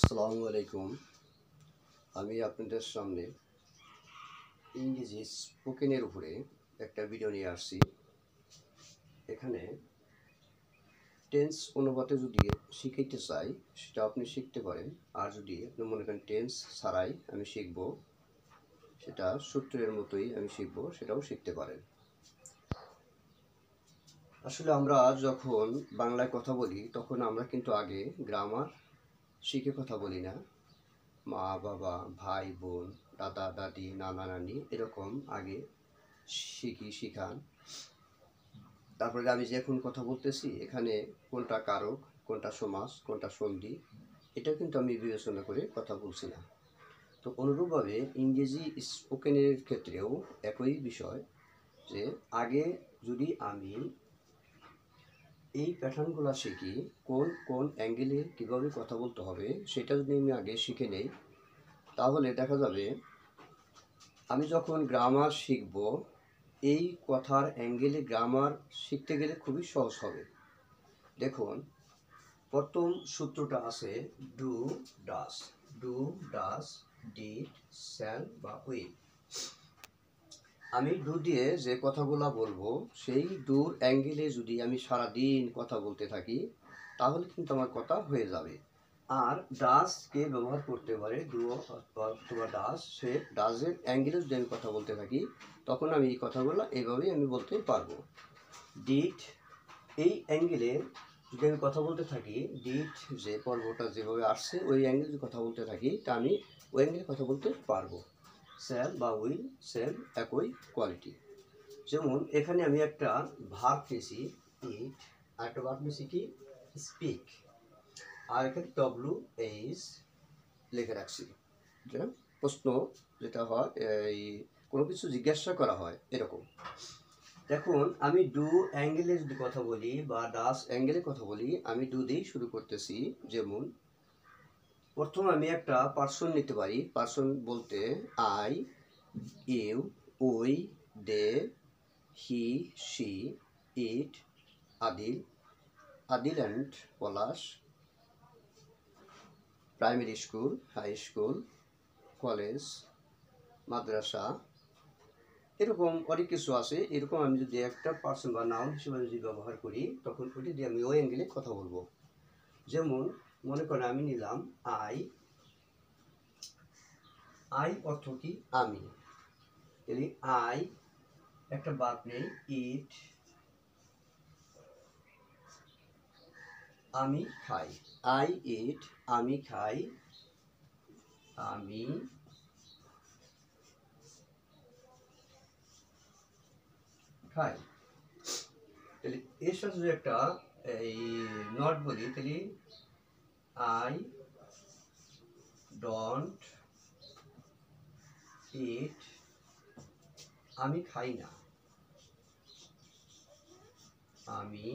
আসসালামু আলাইকুম। আমি আপনাদের সামনে ইংরেজি স্পোকেনের উপরে একটা ভিডিও নিয়ে আসছি। এখানে টেন্স অনুপাতে যদি শিখাইতে চাই সেটা আপনি শিখতে পারেন, আর যদি আপনি মনে করেন টেন্স ছাড়াই আমি শিখব, সেটা সূত্রের মতোই আমি শিখব, সেটাও শিখতে পারেন। আসলে আমরা যখন বাংলায় কথা বলি তখন আমরা কিন্তু আগে গ্রামার শিখে কথা বলি না। মা বাবা, ভাই বোন, দাদা দাদি, নানা নানি এরকম আগে শিখান। তারপরে আমি যে এখন কথা বলতেছি এখানে কোনটা কারক, কোনটা সমাস, কোনটা সন্ধি, এটা কিন্তু আমি বিবেচনা করে কথা বলছি না। তো অনুরূপভাবে ইংরেজি স্পোকেনের ক্ষেত্রেও একই বিষয়, যে আগে যদি আমি এই প্যাটার্নগুলো শিখি, কোন কোন অ্যাঙ্গেলে কীভাবে কথা বলতে হবে সেটা যদি আমি আগে শিখে নেই, তাহলে দেখা যাবে আমি যখন গ্রামার শিখব এই কথার অ্যাঙ্গেলে গ্রামার শিখতে গেলে খুবই সহজ হবে। দেখুন, প্রথম সূত্রটা আছে do does. Do does, did, shall বা উইল। আমি ডু দিয়ে যে কথাগুলো বলবো সেই ডুর অ্যাঙ্গেলে যদি আমি সারাদিন কথা বলতে থাকি তাহলে কিন্তু আমার কথা হয়ে যাবে। আর ডাসকে ব্যবহার করতে পারে ডু অথবা ডাস, সে ডাসের অ্যাঙ্গেলে যদি আমি কথা বলতে থাকি তখন আমি এই কথাগুলো এইভাবেই আমি বলতে পারবো। ডিড, এই অ্যাঙ্গেলে যদি আমি কথা বলতে থাকি, ডিড যে পর্বটা যেভাবে আসছে ওই অ্যাঙ্গেলে যদি কথা বলতে থাকি তা আমি ওই অ্যাঙ্গেলে কথা বলতে পারবো। শ্যাল বা উইল সেম, একই কোয়ালিটি। যেমন এখানে আমি একটা ভার্ব পেয়েছি ইট, আর একটা ভার্ব পেয়েছি কি স্পিক, আর এখানে WH লিখে রাখছি। যেটা প্রশ্ন যেটা হয়, এই কোনো কিছু জিজ্ঞাসা করা হয় এরকম। দেখুন, আমি ডু অ্যাঙ্গেলে যদি কথা বলি বা ডাস অ্যাঙ্গেলে কথা বলি, আমি ডু দিয়েই শুরু করতেছি। যেমন প্রথম আমি একটা পার্সন নিতে পারি। পার্সন বলতে I, you, we, they, he, she, it, Adil, Adil and Palash, primary school, high school, college, মাদ্রাসা, এরকম অনেক কিছু আছে। এরকম আমি যদি একটা পার্সন বা নাউন হিসেবে যদি ব্যবহার করি তখন ওটি দিয়ে আমি ওই অ্যাঙ্গেলে কথা বলবো। যেমন মনে করেন আমি নিলাম আই। আই অর্থ কি আমি, তাহলে আই একটা ভার্ব নেই ইট, আমি খাই। আই ইট, আমি খাই, আমি খাই। তাহলে এর সাথে যদি একটা এই নট বলি, তাহলে আই ডোন্ট ইট, আমি খাই না, আমি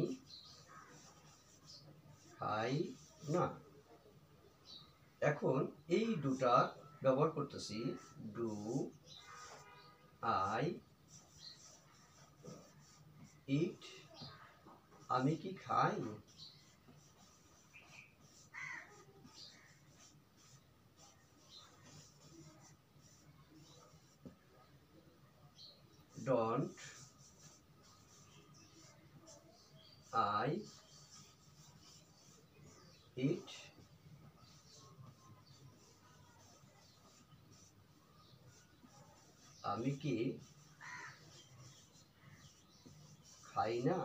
খাই না। এখন এই দুটা ব্যবহার করতেছি, ডু আই ইট, আমি কি খাই। ডোন্ট আই ইট, আমি কি খাই না।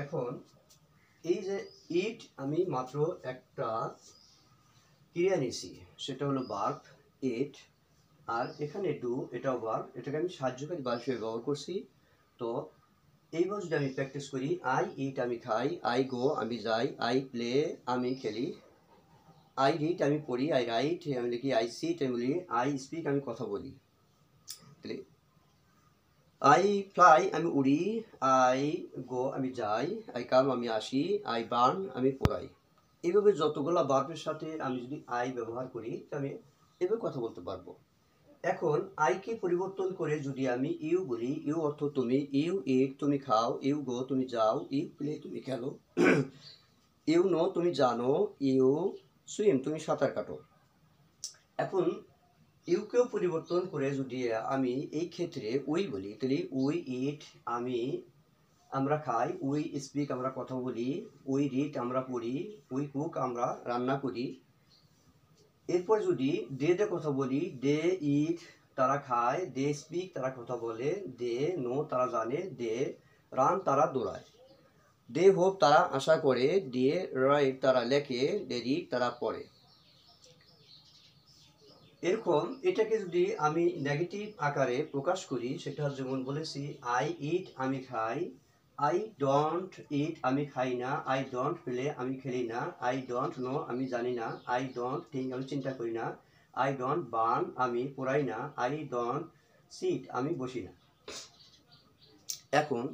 এখন এই যে ইট, আমি মাত্র একটা ক্রিয়া নিছি, সেটা হলো ভার্ব ইট, আর এখানে ডু এটাও ভার্ব, এটাকে আমি সাহায্যকারী ভার্ব হিসেবে ব্যবহার করছি। তো এইবার যদি আমি প্র্যাকটিস করি, আই ইট আমি খাই, আই গো আমি যাই, আই প্লে আমি খেলি, আই রিড আমি পড়ি, আই রাইট আমি লিখি, আই সিট আমি বলি, আই স্পিক আমি কথা বলি। আই ফ্লাই আমি উড়ি, আই গো আমি যাই, আই কাম আমি আসি, আই বার্ন আমি পোড়াই। এইভাবে যতগুলো ভার্বের সাথে আমি যদি আই ব্যবহার করি আমি এভাবে কথা বলতে পারবো। এখন আইকে পরিবর্তন করে যদি আমি ইউ বলি, ইউ অর্থ তুমি, ইউ ইট তুমি খাও, ইউ গো তুমি যাও, ইউ প্লে তুমি খেলো, ইউ নো তুমি জানো, ইউ সুইম তুমি সাঁতার কাটো। এখন ইউকেও পরিবর্তন করে যদি আমি এই ক্ষেত্রে উই বলি, তাহলে উই ইট আমরা খাই, উই স্পিক আমরা কথা বলি, উই রিড আমরা পড়ি, উই কুক আমরা রান্না করি। এরপর যদি দে কথা বলি, দে ইট তারা খায়, দে স্পিক তারা কথা বলে, দে নো তারা জানে, দে রান তারা দৌড়ায়, দে হোপ তারা আশা করে, দে রাইট তারা লেখে, দে রিড তারা পড়ে। এরকম এটাকে যদি আমি নেগেটিভ আকারে প্রকাশ করি, সেটা যেমন বলেছি আই ইট আমি খাই, আই ডোন্ট ইট আমি খাই না, আই ডোন্ট প্লে আমি খেলি না, আই ডোন্ট নো আমি জানি না, আই ডোন্ট থিঙ্ক আমি চিন্তা করি না, আই ডোন্ট বার্ন আমি পোড়াই না, আই ডোন্ট সিট আমি বসি না। এখন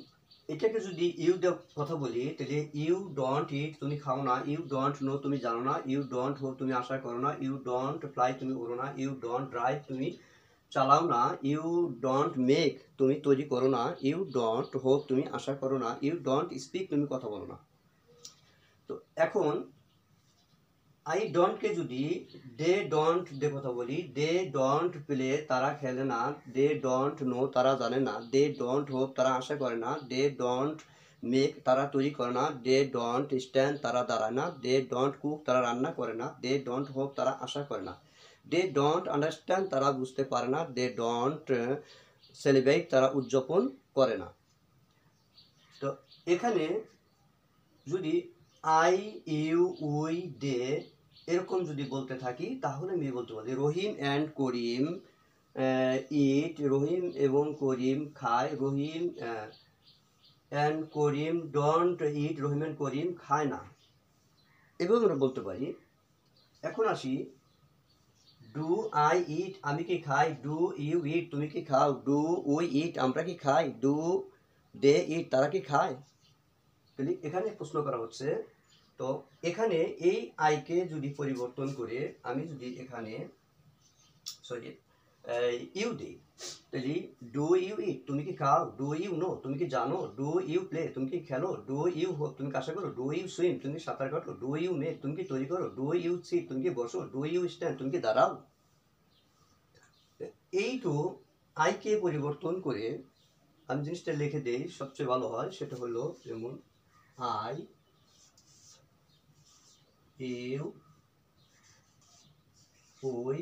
এটাকে যদি ইউ দিয়ে কথা বলি, তাহলে ইউ ডোন্ট ইট তুমি খাও না, ইউ ডোন্ট নো তুমি জানো না, ইউ ডোন্ট হোপ তুমি আশা করো না, ইউ ডোন্ট ফ্লাই তুমি ওড়ো না, ইউ ডোন্ট ড্রাইভ তুমি চালাও না, ইউ ডোন্ট মেক তুমি তৈরি করো না, ইউ ডোন্ট হোপ তুমি আশা করো না, ইউ ডোন্ট স্পিক তুমি কথা বলো না। তো এখন আই ডোন্টকে যদি দে ডোন্ট দিয়ে কথা বলি, দে ডোন্ট প্লে তারা খেলে না, দে ডোন্ট নো তারা জানে না, দে ডোন্ট হোপ তারা আশা করে না, দে ডোন্ট মেক তারা তৈরি করে না, দে ডোন্ট স্ট্যান্ড তারা দাঁড়ায় না, দে ডোন্ট কুক তারা রান্না করে না, দে ডোন্ট হোপ তারা আশা করে না, দে ডোন্ট আন্ডারস্ট্যান্ড তারা বুঝতে পারে না, দে ডোন্ট সেলিব্রেট তারা উদযাপন করে না। তো এখানে যদি আই ইউ উই দে এরকম যদি বলতে থাকি, তাহলে আমি বলতে পারি রহিম অ্যান্ড করিম ইট, রহিম এবং করিম খায়, Rahim and Karim don't eat, Rahim and Karim খায় না। এভাবে আমরা বলতে পারি। এখন আসি ডু আই ইট আমি কি খাই, ডু ইউ ইট তুমি কি খাও, ডু উই ইট আমরা কি খাই, ডু দে ইট তারা কি খায়। তাহলে এখানে প্রশ্ন করা হচ্ছে, তো এখানে এই আইকে যদি পরিবর্তন করে আমি যদি এখানে ইউ দিই, তাহলে ডু ইউ ইট তুমি কি খাও, ডু ইউ নো তুমি কি জানো, ডু ইউ প্লে তুমি কি খেলো, ডু ইউ হোপ তুমি কি আশা করো, ডু ইউ সুইম তুমি সাঁতার কাটো, ডু ইউ মেক তুমি কি তৈরি করো, ডু ইউ সিট তুমি কি বসো, ডু ইউ স্ট্যান্ড তুমি কি দাঁড়াও। এইটু আইকে পরিবর্তন করে আমি জিনিসটা লিখে দেই, সবচেয়ে ভালো হয়। সেটা হলো যেমন I you we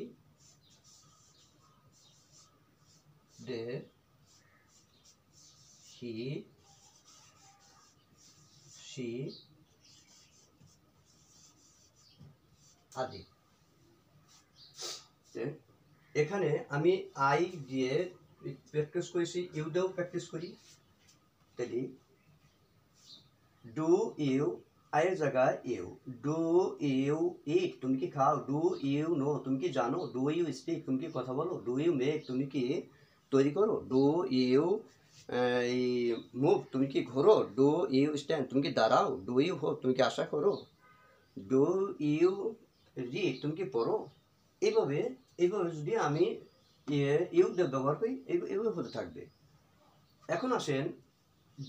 they he she আদি। এখানে আমি আই দিয়ে প্র্যাকটিস করেছি, ইউ দিয়েও প্র্যাকটিস করি। তাহলে ডু ইউ আয়ের জায়গায় ইউ, ডু ইউ ইট তুমি কি খাও, ডু ইউ নো তুমি কি জানো, ডু ইউ স্পিক তুমি কি কথা বলো, ডু ইউ মেক তুমি কি তৈরি করো, ডু ইউ মুভ তুমি কি ঘোরো, ডু ইউ স্ট্যান্ড তুমি কি দাঁড়াও, ডু ইউ হোপ তুমি কি আশা করো, ডু ইউ রিড তুমি কি পড়ো। এইভাবে এইভাবে যদি আমি ইউ ব্যবহার করি, এইভাবে হতে থাকবে। এখন আসেন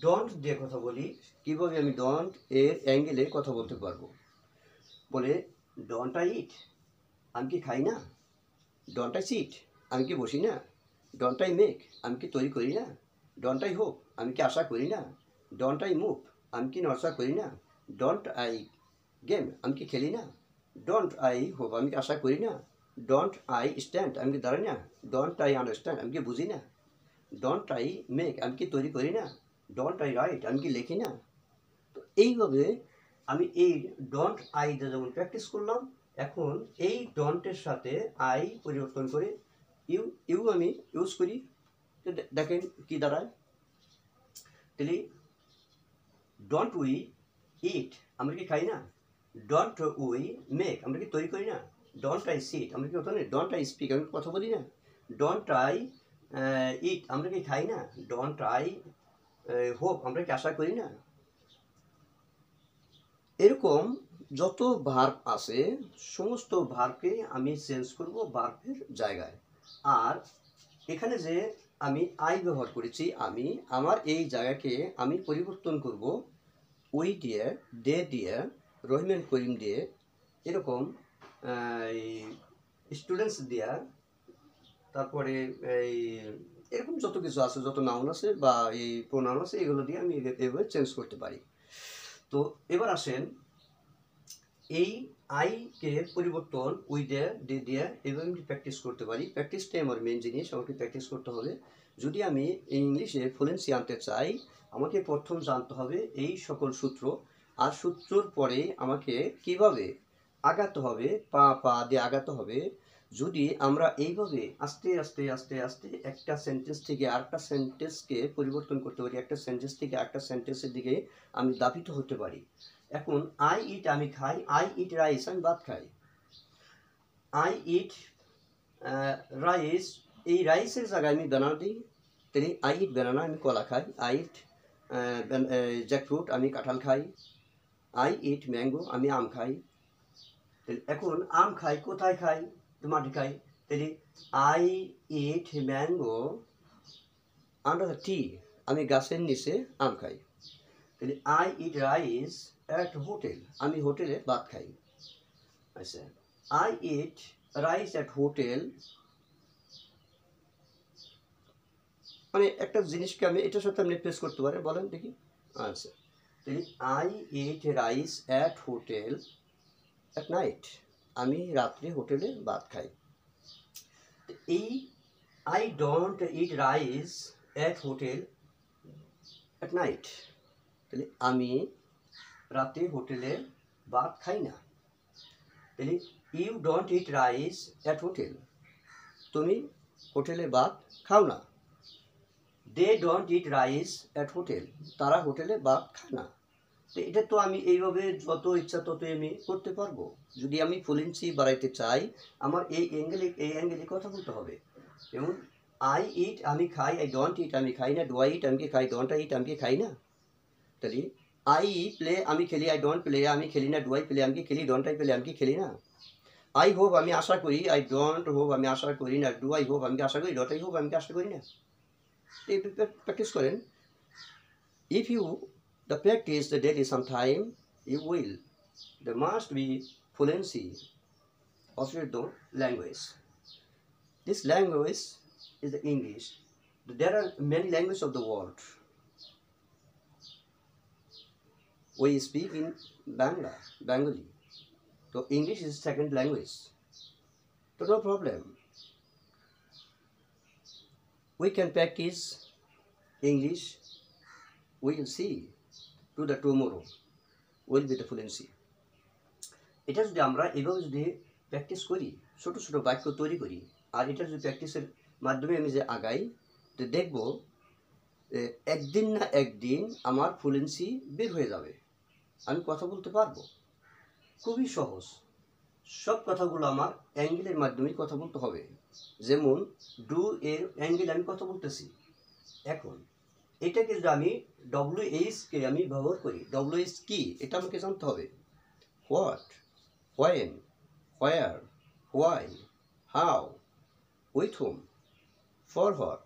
ডন্ট দিয়ে কথা বলি, কীভাবে আমি ডন্ট এর অ্যাঙ্গেলে কথা বলতে পারবো। বলে ডন্ট আই ইট আমি কি খাই না, ডন্ট আই সিট আমি কি বসি না, ডন্ট আই মেক আমি কি তৈরি করি না, ডন্ট আই হোপ আমি কি আশা করি না, ডন্ট আই মুভ আমি কি নড়চড়া করি না, ডন্ট আই গেম আমি কি খেলি না, ডন্ট আই হোপ আমি কি আশা করি না, ডন্ট আই স্ট্যান্ড আমি কি দাঁড়াই না, ডন্ট আই আন্ডারস্ট্যান্ড আমি কি বুঝি না, ডন্ট আই মেক আমি কি তৈরি করি না, ডন্ট আই রাইট আমি কি লিখি না। তো এইভাবে আমি এই ডন্ট আই যেমন প্র্যাকটিস করলাম, এখন এই ডন্টের সাথে আই পরিবর্তন করে ইউ ইউ আমি ইউজ করি। তো দেখেন কি দাঁড়ায়, তাহলে ডন্ট উই ইট আমরা কি খাই না, ডন্ট উই মেক আমরা কি তৈরি করি না, ডন্ট আই সিট আমরা কি কথা নেই, ডন্ট আই স্পিক আমি কথা বলি না, ডন্ট আই ইট আমরা কি খাই না, ডন্ট আই হোপ আমরা কি আশা করি না। এরকম যত ভার্ব আছে সমস্ত ভার্বকে আমি চেঞ্জ করব ভার্বের জায়গায়। আর এখানে যে আমি আই ব্যবহার করেছি, আমি আমার এই জায়গাকে আমি পরিবর্তন করব উই দিয়ে, দে দিয়ে, রহিম এন্ড করিম দিয়ে এরকম স্টুডেন্টস দিয়া, তারপরে এই এরকম যত কিছু আছে, যত নাউন আছে বা এই প্রোনাউন আছে, এগুলো দিয়ে আমি এভাবে চেঞ্জ করতে পারি। তো এবার আসেন, এই আইকে পরিবর্তন উই ডে দিয়ে এভাবে আমি প্র্যাকটিস করতে পারি। প্র্যাকটিসটাই আমার মেন জিনিস, আমাকে প্র্যাকটিস করতে হবে। যদি আমি ইংলিশে ফ্লুয়েন্সি আনতে চাই, আমাকে প্রথম জানতে হবে এই সকল সূত্র, আর সূত্রর পরে আমাকে কিভাবে আগাতে হবে, পা পা দিয়ে আগাতে হবে। যদি আমরা এইভাবে আস্তে আস্তে আস্তে আস্তে একটা সেন্টেন্স থেকে আরেকটা সেন্টেন্সকে পরিবর্তন করতে পারি, একটা সেন্টেন্স থেকে আরেকটা সেন্টেন্সের দিকে আমি ধাবিত হতে পারি। এখন আই ইট আমি খাই, আই ইট রাইস আমি ভাত খাই। আই ইট রাইস, এই রাইসের জায়গায় আমি বানানা দিই, তাহলে আই ইট বানানা আমি কলা খাই। আই ইট জ্যাকফ্রুট আমি কাঁঠাল খাই। আই ইট ম্যাঙ্গো আমি আম খাই। তাহলে এখন আম খাই কোথায় খাই? মাঠে খাই। তাহলে I it mango under the tree, আমি গাছের নিচে আম খাই। তাহলে I eat rice at hotel, আমি হোটেলে ভাত খাই। আচ্ছা, I eat rice at hotel, মানে একটা জিনিসকে আমি এটার সাথে আপনি প্লেস করতে পারেন, বলেন দেখি। আচ্ছা, তাহলে I eat rice at hotel at night, আমি রাত্রে হোটেলে ভাত খাই। এই I don't eat rice at hotel at night, তাহলে আমি রাতে হোটেলে ভাত খাই না। তাহলে you don't eat rice at hotel, তুমি হোটেলে ভাত খাও না। They don't eat rice at hotel, তারা হোটেলে ভাত খায় না। তো এটা তো আমি এইভাবে যত ইচ্ছা তত আমি করতে পারবো। যদি আমি ফ্লুয়েন্সি বাড়াইতে চাই, আমার এই অ্যাঙ্গেলে কথা বলতে হবে। যেমন আই ইট আমি খাই, আই ডোন্ট ইট আমি খাই না, ডু আই ইট আমি কি খাই, ডোন্ট আই ইট আমি কি খাই না। তাহলে আই প্লে আমি খেলি, আই ডোন্ট প্লে আমি খেলি না, ডু আই প্লে আমি কি খেলি, ডোন্ট আই প্লে আমি কি খেলি না। আই হোপ আমি আশা করি, আই ডোন্ট হোপ আমি আশা করি না, ডু আই হোপ আমি কি আশা করি, ডট আই হোপ আমি কি আশা করি না। এই প্র্যাকটিস করেন। If you the practice the daily sometime, you will. There must be fluency of your language. This language is the English. There are many languages of the world. We speak in Bengali. So English is second language. So no problem. We can practice English. We will see. To the tomorrow will be the fluency. এটা যদি আমরা এভাবে যদি practice করি, ছোটো ছোটো বাক্য তৈরি করি, আর এটা যদি প্র্যাকটিসের মাধ্যমে আমি যে আগাই, তো দেখব একদিন না একদিন আমার ফ্লুয়েন্সি বের হয়ে যাবে, আমি কথা বলতে পারবো। খুবই সহজ, সব কথাগুলো আমার অ্যাঙ্গেলের মাধ্যমে কথা বলতে হবে। যেমন ডু এর অ্যাঙ্গেল আমি কথা বলতেছি। এখন এটাকে যদি আমি WH-কে আমি ব্যবহার করি, WH কি এটা আমাকে জানতে হবে। What, when, where, why, how, with hmm, for what,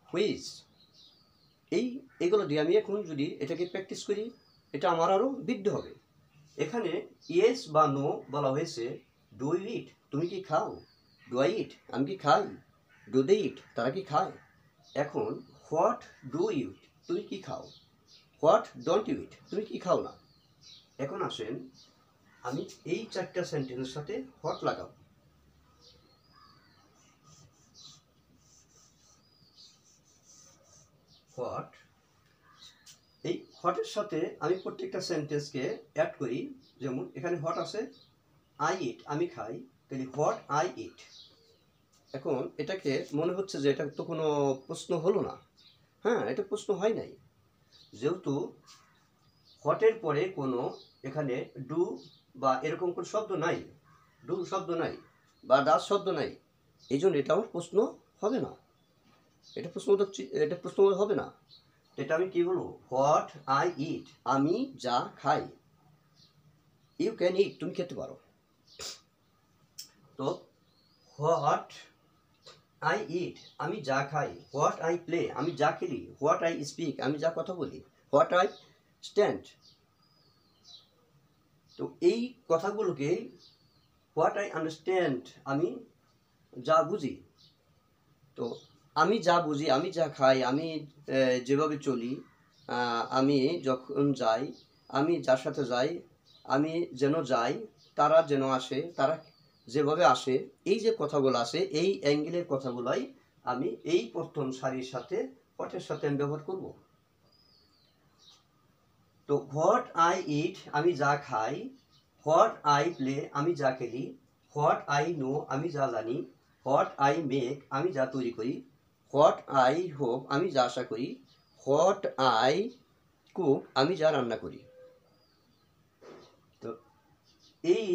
which, এইগুলো দিয়ে আমি এখন যদি এটাকে প্র্যাকটিস করি, এটা আমার আরও বৃদ্ধি হবে। এখানে ইয়েস বা নো বলা হয়েছে। ডু ইউ ইট, তুমি কি খাও, ডু আই ইট আমি কি খাই, ডু দে ইট তারা কি খায়। এখন হোয়াট ডু ইউ ইট, তুমি কি খাও, হোয়াট ডোন্ট ইউ ইট তুমি কি খাও না। এখন আসেন আমি এই চারটা সেন্টেন্সের সাথে হোয়াট লাগাবো। হোয়াট, এই হোয়াটের সাথে আমি প্রত্যেকটা সেন্টেন্সকে অ্যাড করি। যেমন এখানে হোয়াট আছে, আই ইট আমি খাই, তাহলে হোয়াট আই ইট। এখন এটাকে মনে হচ্ছে যে এটা তো কোনো প্রশ্ন হলো না। হ্যাঁ, এটা প্রশ্ন হয় নাই, যেহেতু হোয়াটের পরে কোনো এখানে ডু বা এরকম কোনো শব্দ নাই, ডু শব্দ নাই বা ডাস শব্দ নাই, এই জন্য এটা আমার প্রশ্ন হবে না। এটা প্রশ্ন হবে না। এটা আমি কি বলবো, হোয়াট আই ইট আমি যা খাই। ইউ ক্যান ইট তুমি খেতে পারো। তো হোয়াট আই ইট আমি যা খাই, হোয়াট আই প্লে আমি যা খেলি, হোয়াট আই স্পিক আমি যা কথা বলি, হোয়াট আই স্ট্যান্ড তো এই কথাগুলোকে হোয়াট আই আন্ডারস্ট্যান্ড, আমি যা বুঝি। তো আমি যা বুঝি, আমি যা খাই, আমি যেভাবে চলি, আমি যখন যাই, আমি যার সাথে যাই, আমি যেন যাই, তারা যেন আসে, তারা যেভাবে আসে, এই যে কথাগুলো আসে, এই অ্যাঙ্গেলের কথাগুলাই আমি এই প্রথম সারির সাথে হোয়াটের সাথে আমি ব্যবহার করব। তো হোয়াট আই ইট, আমি যা খাই, হোয়াট আই প্লে, আমি যা খেলি, হোয়াট আই নো, আমি যা জানি, হোয়াট আই মেক, আমি যা তৈরি করি, হোয়াট আই হোপ, আমি যা আশা করি, হোয়াট আই কুক, আমি যা রান্না করি। তো এই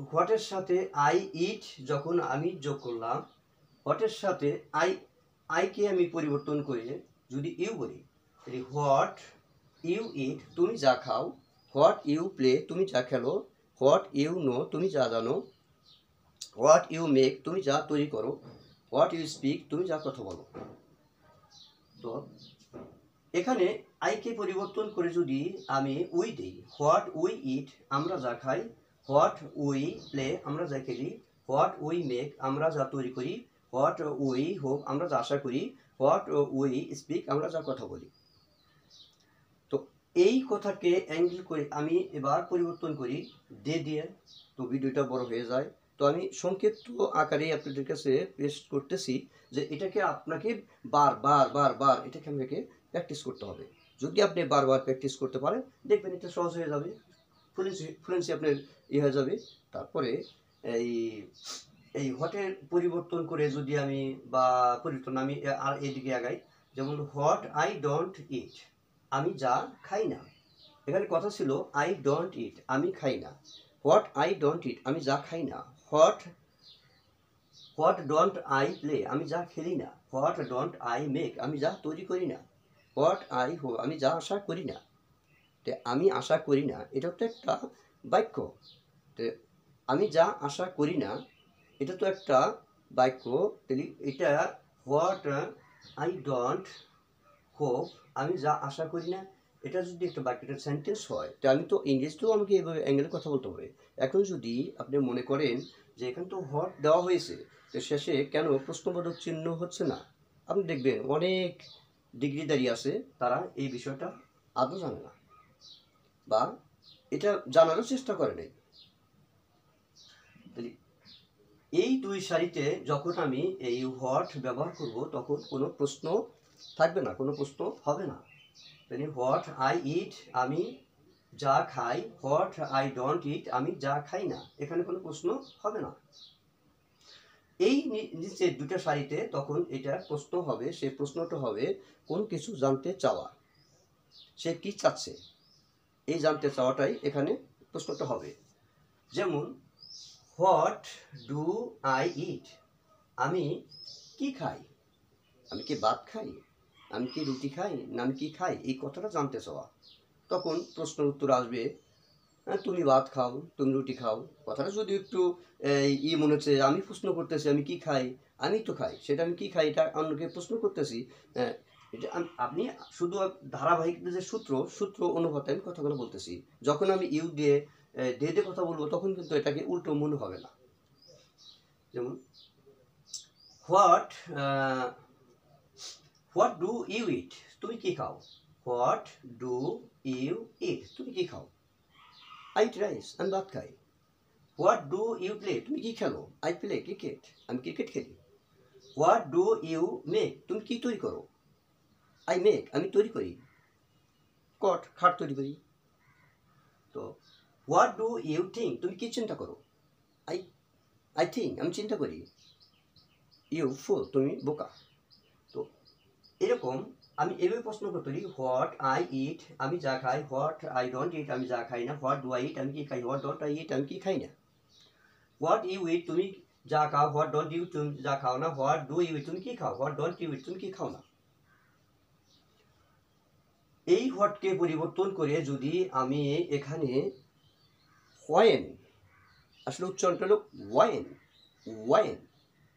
হোয়াটের সাথে আই ইট যখন আমি যোগ করলাম, হোয়াটের সাথে আইকে আমি পরিবর্তন করে যদি ইউ বলি, হোয়াট ইউ ইট, তুমি যা খাও, হোয়াট ইউ প্লে, তুমি যা খেলো, হোয়াট ইউ নো, তুমি যা জানো, হোয়াট ইউ মেক, তুমি যা তৈরি করো, হোয়াট ইউ স্পিক, তুমি যা কথা বলো। তো এখানে আইকে পরিবর্তন করে যদি আমি উই দিই, হোয়াট উই ইট, আমরা যা খাই, হোয়াট উই প্লে, আমরা যা খেলি, হোয়াট উই মেক, আমরা যা তৈরি করি, হোয়াট উই হোপ, আমরা যা আশা করি, হোয়াট উই স্পিক, আমরা যা কথা বলি। তো এই কথাকে অ্যাঙ্গেল করে আমি এবার পরিবর্তন করি দে দিয়ে, তো ভিডিওটা বড় হয়ে যায়। তো আমি সংক্ষিপ্ত আকারে আপনাদের কাছে পেস্ট করতেছি যে এটাকে আপনাকে বার এটাকে আপনাকে প্র্যাকটিস করতে হবে। যদি আপনি বারবার প্র্যাকটিস করতে পারেন, দেখবেন এটা সহজ হয়ে যাবে, ফ্লুয়েন্সি আপনার হয়ে যাবে। তারপরে এই এই হোয়াটের পরিবর্তন করে যদি আমি আমি আর এদিকে আগাই, যেমন হোয়াট আই ডোন্ট ইট, আমি যা খাই না। এখানে কথা ছিল আই ডোন্ট ইট, আমি খাই না। হোয়াট আই ডোন্ট ইট, আমি যা খাই না। হোয়াট ডোন্ট আই প্লে, আমি যা খেলি না। হোয়াট ডোন্ট আই মেক, আমি যা তৈরি করি না। হোয়াট আই হোপ, আমি যা আশা করি না। তো আমি আশা করি না, এটা তো একটা বাক্য। তো আমি যা আশা করি না, এটা তো একটা বাক্য। এটা হোয়াট আই ডোন্ট হোপ, আমি যা আশা করি না, এটা যদি একটা বাক্যটা সেন্টেন্স হয়, তো আমি তো ইংরেজিতেও আমাকে এইভাবে অ্যাঙ্গেলে কথা বলতে হবে। এখন যদি আপনি মনে করেন যে এখানে তো হোয়াট দেওয়া হয়েছে, তো শেষে কেন প্রশ্নবোধক চিহ্ন হচ্ছে না, আপনি দেখবেন অনেক ডিগ্রিধারী আছে, তারা এই বিষয়টা আদৌ জানে না বা এটা জানারও চেষ্টা করে নাই। এই দুই সারিতে যখন আমি এই হোয়াট ব্যবহার করব, তখন কোনো প্রশ্ন থাকবে না, কোনো প্রশ্ন হবে না। হোয়াট আই ইট, আমি যা খাই। হোয়াট আই ডোন্ট ইট, আমি যা খাই না। এখানে কোনো প্রশ্ন হবে না। এই নিচে দুটো সারিতে তখন এটা প্রশ্ন হবে, সেই প্রশ্নটা হবে কোন কিছু জানতে চাওয়া, সে কি চাচ্ছে, এই জানতে চাওয়াটাই এখানে প্রশ্নটা হবে। যেমন হোয়াট ডু আই ইট, আমি কি খাই, আমি কি ভাত খাই, আমি কি রুটি খাই, না আমি কি খাই, এই কথাটা জানতে চাওয়া। তখন প্রশ্নের উত্তর আসবে তুমি ভাত খাও, তুমি রুটি খাও। কথাটা যদি একটু মনে হচ্ছে আমি প্রশ্ন করতেছি আমি কি খাই, আমি তো খাই, সেটা আমি কি খাই এটা অন্যকে প্রশ্ন করতেছি। এটা আপনি শুধু ধারাবাহিক যে সূত্র অনুপাতে আমি কথাগুলো বলতেছি। যখন আমি ইউ দিয়ে দিয়ে কথা বলবো, তখন কিন্তু এটাকে উল্টো মনে হবে না। যেমন হোয়াট হোয়াট ডু ইউ ইট, তুমি কি খাও। হোয়াট ডু ইউ ইট, তুমি কি খাও। আই ইট রাইস, আমি ভাত খাই। হোয়াট ডু ইউ প্লে, তুমি কি খেলো। আই প্লে ক্রিকেট, আমি ক্রিকেট খেলি। হোয়াট ডু ইউ মেক, তুমি কি তৈরি করো। আই মেক, আমি তৈরি করি। খাট তৈরি করি। তো হোয়াট ডু ইউ থিঙ্ক, তুমি কি চিন্তা করো। আই আই থিঙ্ক, আমি চিন্তা করি। ইউ ফুল, তুমি বোকা। তো এরকম আমি এভাবে প্রশ্ন করতে পারি, হোয়াট আই ইট, আমি যা খাই। হোয়াট আই ডোন্ট ইট, আমি যা খাই না। হোয়াট ডু আই ইট, আমি কি খাই। হোয়াট ডোন্ট আই ইট, আমি কি খাই না। হোয়াট ইউ ইট, তুমি যা খাও। হোয়াট ডোন্ট ইউ, তুমি যা খাও না। হোয়াট ডু ইউ ইট, তুমি কি খাও। হোয়াট ডোন্ট ইউ ইট, তুমি কি খাও না। এই হোয়াটকে পরিবর্তন করে যদি আমি এখানে হোয়েন, আসলে উচ্চারণটা হলো ওয়াইন, ওয়াইন,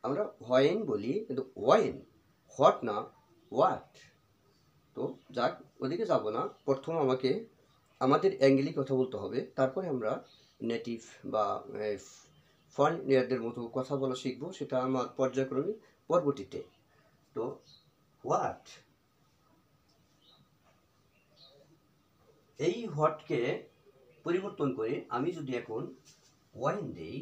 আমরা হোয়েন বলি কিন্তু ওয়াইন, হোয়াট না হোয়াট। তো যাক, ওদিকে যাব না, প্রথম আমাদের অ্যাঙ্গেলেই কথা বলতে হবে, তারপরে আমরা নেটিভ বা ফরেনারদের মতো কথা বলা শিখবো, সেটা আমার পর্যায়ক্রমে পরবর্তীতে। তো হোয়াট, এই হোয়াটকে পরিবর্তন করে আমি যদি এখন ওয়াইন দেই,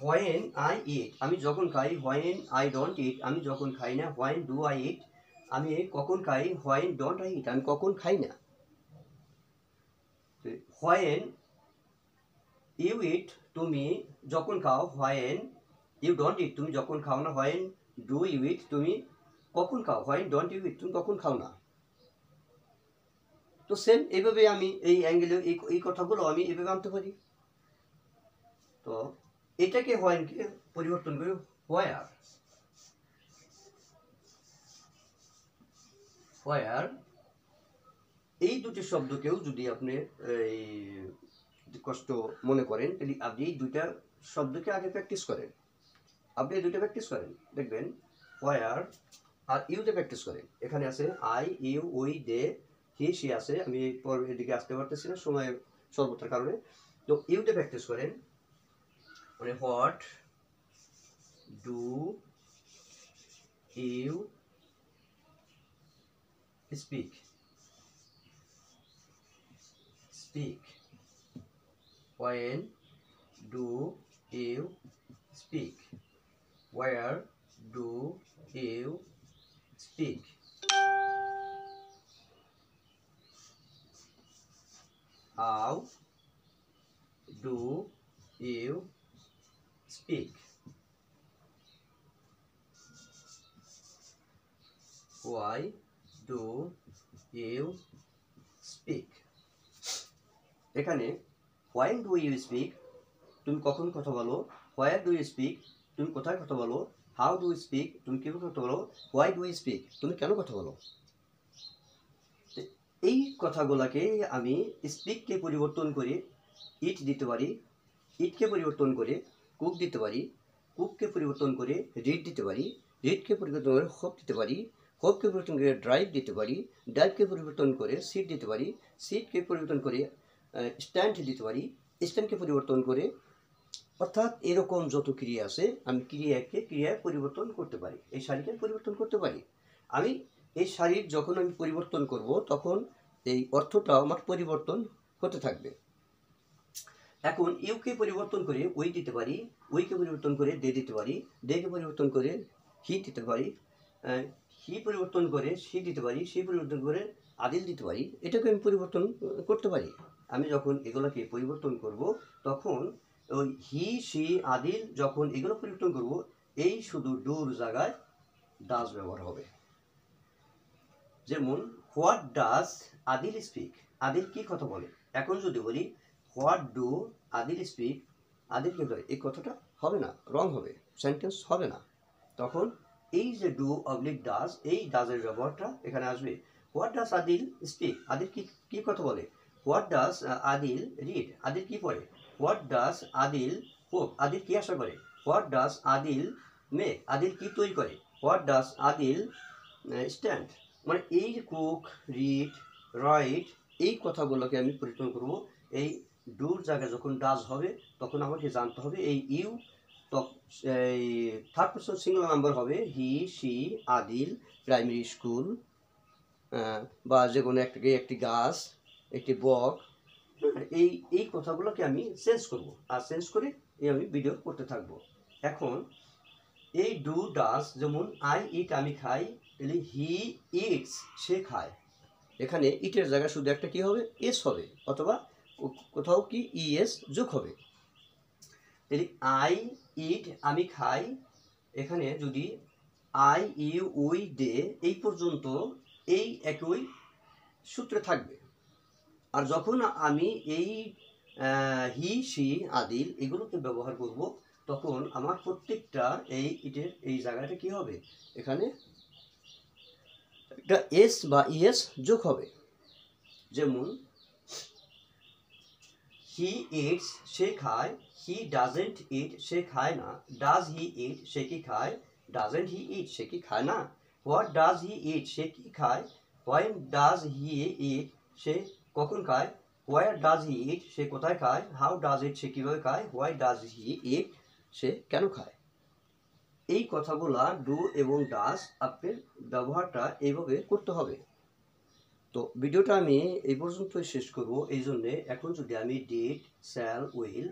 হোয়েন আই ইট, আমি যখন খাই, হোয়েন আই ডোন্ট ইট, আমি যখন খাই না, হোয়েন ডু আই ইট, আমি কখন খাই, হোয়েন ডোন্ট আই ইট, আমি কখন খাই না। হোয়েন ইউ ইট, তুমি যখন খাও, হোয়েন ইউ ডোন্ট ইট, তুমি যখন খাও না, হোয়েন ডু ইউ ইট, তুমি কখন খাও, হোয়েন ডোন্ট ইউ ইট, তুমি কখন খাও না। তো সেম এইভাবে আমি এই অ্যাঙ্গেলে এই কথাগুলো আমি এইভাবে আনতে পারি। তো এটাকে হোয়েনকে পরিবর্তন করে হোয়ার, হোয়ার, এই দুটি শব্দকেও যদি আপনি এই কষ্ট মনে করেন, তাহলে আপনি এই দুইটা শব্দকে আগে প্র্যাকটিস করেন। আপনি এই দুইটা প্র্যাকটিস করেন, দেখবেন হোয়ার আর ইউতে প্র্যাকটিস করেন। এখানে আছে I, you, we, they, he, she আছে, আমি পর এদিকে আসতে পারতেছি না সময় স্বল্পতার কারণে। তো ইউতে প্র্যাকটিস করেন, মানে what do you speak, speak, when do you speak, where do you speak, how do you speak, why do you speak। এখানে হোয়াইন ডু ইউ স্পিক, তুমি কখন কথা বলো, হোয়ার ডু ইউ স্পিক, তুমি কোথায় কথা বলো, হাউ ডু ইউ স্পিক, তুমি কীভাবে কথা বলো, হোয়াই ডু ইউ স্পিক, তুমি কেন কথা বলো। এই কথাগুলোকে আমি স্পিককে পরিবর্তন করে ইট দিতে পারি, ইটকে পরিবর্তন করে কুক দিতে পারি, কুককে পরিবর্তন করে রিড দিতে পারি, রিডকে পরিবর্তন করে হোপ দিতে পারি, হোপকে পরিবর্তন করে ড্রাইভ দিতে পারি, ড্রাইভকে পরিবর্তন করে সিট দিতে পারি, সিটকে পরিবর্তন করে স্ট্যান্ড দিতে পারি, স্ট্যান্ডকে পরিবর্তন করে, অর্থাৎ এরকম যত ক্রিয়া আছে আমি ক্রিয়ায় পরিবর্তন করতে পারি, এই শাড়িকে পরিবর্তন করতে পারি। আমি এই শাড়ির যখন আমি পরিবর্তন করব তখন এই অর্থটা আমার পরিবর্তন হতে থাকবে। এখন ইউকে পরিবর্তন করে উই দিতে পারি, উইকে পরিবর্তন করে দে দিতে পারি, দেকে পরিবর্তন করে হি দিতে পারি, হি পরিবর্তন করে সি দিতে পারি, সি পরিবর্তন করে আদিল দিতে পারি, এটাকে আমি পরিবর্তন করতে পারি। আমি যখন এগুলোকে পরিবর্তন করব তখন ওই হি, সি, আদিল, যখন এগুলো পরিবর্তন করব, এই শুধু ডুর জায়গায় ডাজ ব্যবহার হবে। যেমন what does Adil speak, Adil কি কথা বলে। এখন যদি বলি what do Adil speak, Adil কি বলে, এই কথাটা হবে না, রং হবে, সেন্টেন্স হবে না। তখন এই যে ডু অবলিক ডাজ, এই ডাজের ব্যবহারটা এখানে আসবে। What does Adil speak, Adil কি কথা বলে। What does Adil read, Adil কি পড়ে। What does Adil hope, Adil কি আশা করে। What does Adil make, Adil কি তৈরি করে। হোয়াট ডাজ আদিল স্ট্যান্ড, মানে এই কুক, রিড, রাইট, এই কথাগুলোকে আমি পরিবর্তন করব। এই ডুর জায়গায় যখন ডাজ হবে তখন আমাকে জানতে হবে এই ইউ, এই থার্ড পারসন সিঙ্গুলার নাম্বার হবে হি, সি, আদিল, প্রাইমারি স্কুল, বা যে কোনো একটি গাছ, একটি বক, এই কথাগুলোকে আমি চেঞ্জ করব, আর চেঞ্জ করে আমি ভিডিও করতে থাকবো। এখন এই ডু ডাজ, যেমন আই ইট, আমি খাই, তাহলে হি ইটস, সে খায়। এখানে ইটের জায়গায় শুধু একটা কি হবে, এস হবে, অথবা কোথাও কি ইএস যোগ হবে। তাহলে আই ইট, আমি খাই, এখানে যদি আই, ইউ, উই, দে, এই পর্যন্ত এই একই সূত্রে থাকবে। আর যখন আমি এই হি, সি, আদিল এগুলোকে ব্যবহার করব তখন আমার প্রত্যেকটা এই ইটের এই জায়গাটা কি হবে, এখানে একটা এস বা ইএস যোগ হবে। যেমন হি ইটস, সে খায়, হি ডাজেন্ট ইট, সে খায় না। ডাজ হি ইট, সে কি খায়। ডাজেন্ট হি ইট, সে কি খায় না। হোয়াট ডাজ হি ইট, সে কি খায়। হোয়েন ডাজ হি ইট, সে কখন খায়। হোয়ার ডাজ হি ইট, সে কোথায় খায়। হাউ ডাজ ইট, সে কীভাবে খায়। হোয়াই ডাজ হি ইট, সে কেন খায়। এই কথাগুলা ডু এবং ডাজ আপনার ব্যবহারটা এইভাবে করতে হবে। তো ভিডিওটা আমি এই পর্যন্তই শেষ করব। এই জন্যে এখন যদি আমি ডিড, শ্যাল, উইল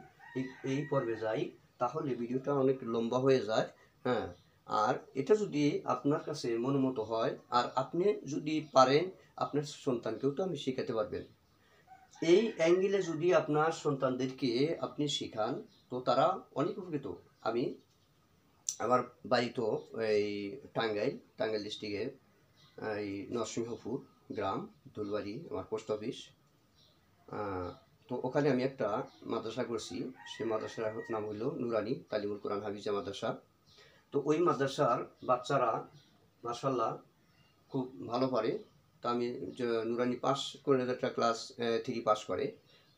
এই পর্বে যাই তাহলে ভিডিওটা অনেক লম্বা হয়ে যায়। হ্যাঁ, আর এটা যদি আপনার কাছে মনোমতো হয় আর আপনি যদি পারেন আপনার সন্তানকেও তো আমি শেখাতে পারবেন। এই অ্যাঙ্গেলে যদি আপনার সন্তানদেরকে আপনি শেখান তো তারা অনেক উপকৃত। আমি আমার বাড়ি তো এই টাঙ্গাইল ডিস্ট্রিক্টের এই নরসিংহপুর গ্রাম, দুলবাড়ি আমার পোস্ট অফিস। তো ওখানে আমি একটা মাদ্রাসা করছি। সেই মাদ্রাসার নাম হলো নুরানি তালিমুল কোরআন হাফিজা মাদ্রাসা। তো ওই মাদ্রাসার বাচ্চারা মাশাআল্লাহ খুব ভালো পারে। তো আমি নুরানি পাস করে একটা ক্লাস 3 পাস করে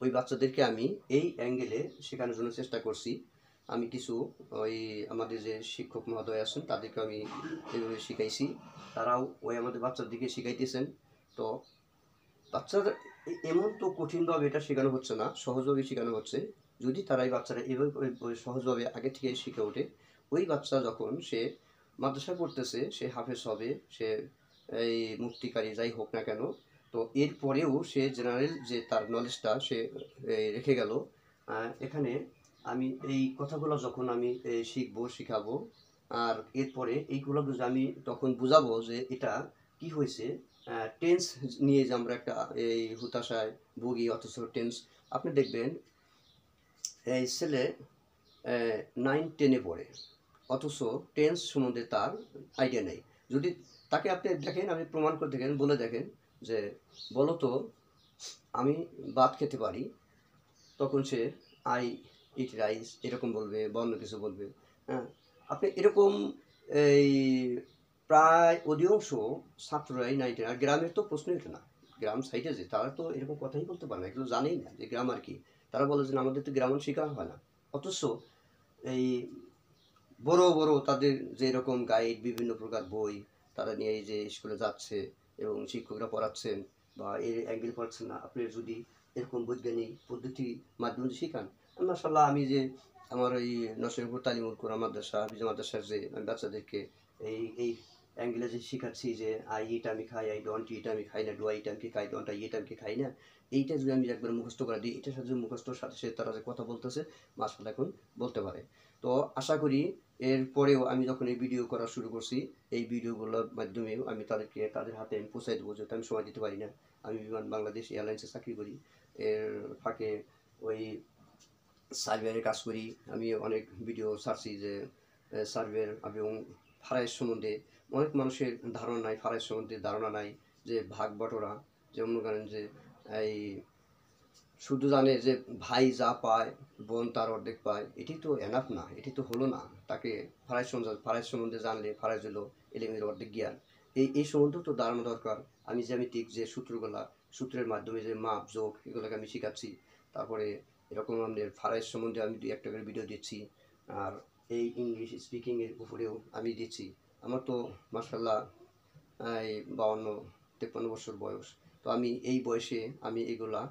ওই বাচ্চাদেরকে আমি এই অ্যাঙ্গেলে শেখানোর জন্য চেষ্টা করছি। আমি কিছু ওই আমাদের যে শিক্ষক মহোদয় আছেন তাদেরকে আমি এইভাবে শিখাইছি, তারাও ওই আমাদের বাচ্চাদেরকে শিখাইতেছেন। তো বাচ্চাদের এমন তো কঠিনভাবে এটা শেখানো হচ্ছে না, সহজভাবে শেখানো হচ্ছে। যদি তারা এই বাচ্চারা এভাবে সহজভাবে আগে থেকে শিখে ওঠে, ওই বাচ্চা যখন সে মাদ্রাসা পড়তেছে সে হাফেজ হবে, সে এই মুফতিকারী যাই হোক না কেন, তো এরপরেও সে জেনারেল যে তার নলেজটা সে রেখে গেল। এখানে আমি এই কথাগুলো যখন আমি শিখাবো আর এরপরে এইগুলো আমি তখন বুঝাবো যে এটা কি হয়েছে। টেন্স নিয়ে যে আমরা একটা এই হতাশায় ভুগি, অথচ টেন্স আপনি দেখবেন এই ছেলে 9-10-এ পড়ে অথচ টেন্স সম্বন্ধে তার আইডিয়া নেই। যদি তাকে আপনি দেখেন, আমি প্রমাণ করে দেখেন, বলে দেখেন যে বলো তো আমি ভাত খেতে পারি, তখন সে আই ইট রাইস এরকম বলবে বা অন্য কিছু বলবে। হ্যাঁ, আপনি এরকম এই প্রায় অধিকাংশ ছাত্ররাই 9-10, আর গ্রামের তো প্রশ্নই ওঠে না। গ্রাম সাইডে যে তারা তো এরকম কথাই বলতে পারে না, এগুলো জানেই না যে গ্রামার কি। তারা বলে যে আমাদের তো গ্রামার শেখানো হয় না। অথচ এই বড় বড় তাদের যে এরকম গাইড, বিভিন্ন প্রকার বই তারা নিয়ে এই যে স্কুলে যাচ্ছে এবং শিক্ষকরা পড়াচ্ছেন বা এর অ্যাঙ্গেল পড়াচ্ছেন না, আপনি যদি এরকম বৈজ্ঞানিক পদ্ধতি মাধ্যমে শেখান। মাশাআল্লাহ, আমি যে আমার ওই নরসিংহপুর তালিমুল কোরআন মাদ্রাসা হাফিজা মাদ্রাসার যে আমি বাচ্চাদেরকে এই অ্যাঙ্গেলে যে শেখাচ্ছি যে আই এটা আমি খাই, আই ডোন্ট ইট আমি খাই না, ডু আই এটা আমি খাই, ডোন্ট আই এটা আমি খাই না, এইটা যদি আমি একবার মুখস্থ করে দিই, এটার সাথে মুখস্থর সাথে সাথে তারা যে কথা বলতেছে মাশাআল্লাহ এখন বলতে পারে। তো আশা করি এরপরেও আমি যখন এই ভিডিও করা শুরু করছি এই ভিডিওগুলোর মাধ্যমেও আমি তাদেরকে তাদের হাতে আমি পৌঁছাই দেবো, যেহেতু আমি সময় দিতে পারি না। আমি বিমান বাংলাদেশ এয়ারলাইন্সে চাকরি করি, এর ফাঁকে ওই সার্ভেয়ারের কাজ করি। আমি অনেক ভিডিও ছাড়ছি যে সার্ভেয়ার এবং ফারাইজ সম্বন্ধে অনেক মানুষের ধারণা নাই, ফারাইজ সম্বন্ধে ধারণা নাই, যে ভাগ বটরা, যেমন করেন যে এই শুধু জানে যে ভাই যা পায় বোন তার অর্ধেক পায়, এটি তো এনাফ না, এটি তো হলো না। তাকে ফারাইজ সম্বন্ধে জানলে ফারাইজ হলো এলিমের অর্ধেক জ্ঞান। এই সম্বন্ধেও তো ধারণা দরকার। আমি জ্যামিতিক যে সূত্রের মাধ্যমে যে মাপ যোগ এগুলোকে আমি শেখাচ্ছি। তারপরে এরকম আমাদের ফারাইজ সম্বন্ধে আমি 2-1টা করে ভিডিও দিচ্ছি। আর এই ইংলিশ স্পিকিংয়ের উপরেও আমি দিচ্ছি। আমার তো মাশাআল্লাহ এই 52-53 বছর বয়স। তো আমি এই বয়সে আমি এগুলা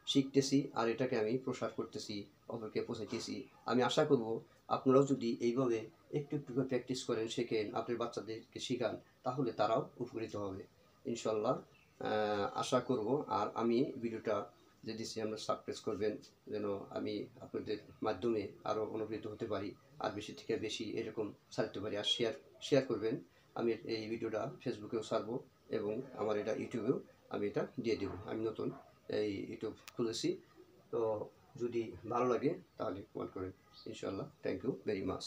শিখতেছি আর এটাকে আমি প্রসার করতেছি, অপরকে পৌঁছাইতেছি। আমি আশা করব আপনারাও যদি এইভাবে একটু একটু করে প্র্যাকটিস করেন, শেখেন, আপনার বাচ্চাদেরকে শেখান, তাহলে তারাও উপকৃত হবে ইনশাল্লাহ। আশা করব। আর আমি ভিডিওটা যে দিচ্ছি আমরা সাবস্ক্রাইব করবেন, যেন আমি আপনাদের মাধ্যমে আরও অনুপ্রাণিত হতে পারি, আর বেশি থেকে বেশি এরকম ছাড়তে পারি। আর শেয়ার করবেন। আমি এই ভিডিওটা ফেসবুকেও ছাড়বো এবং আমার এটা ইউটিউবেও আমি এটা দিয়ে দেবো। আমি নতুন এই ইউটিউব খুলেছি, তো যদি ভালো লাগে তাহলে কমেন্ট করেন ইনশাল্লাহ। Thank you very much.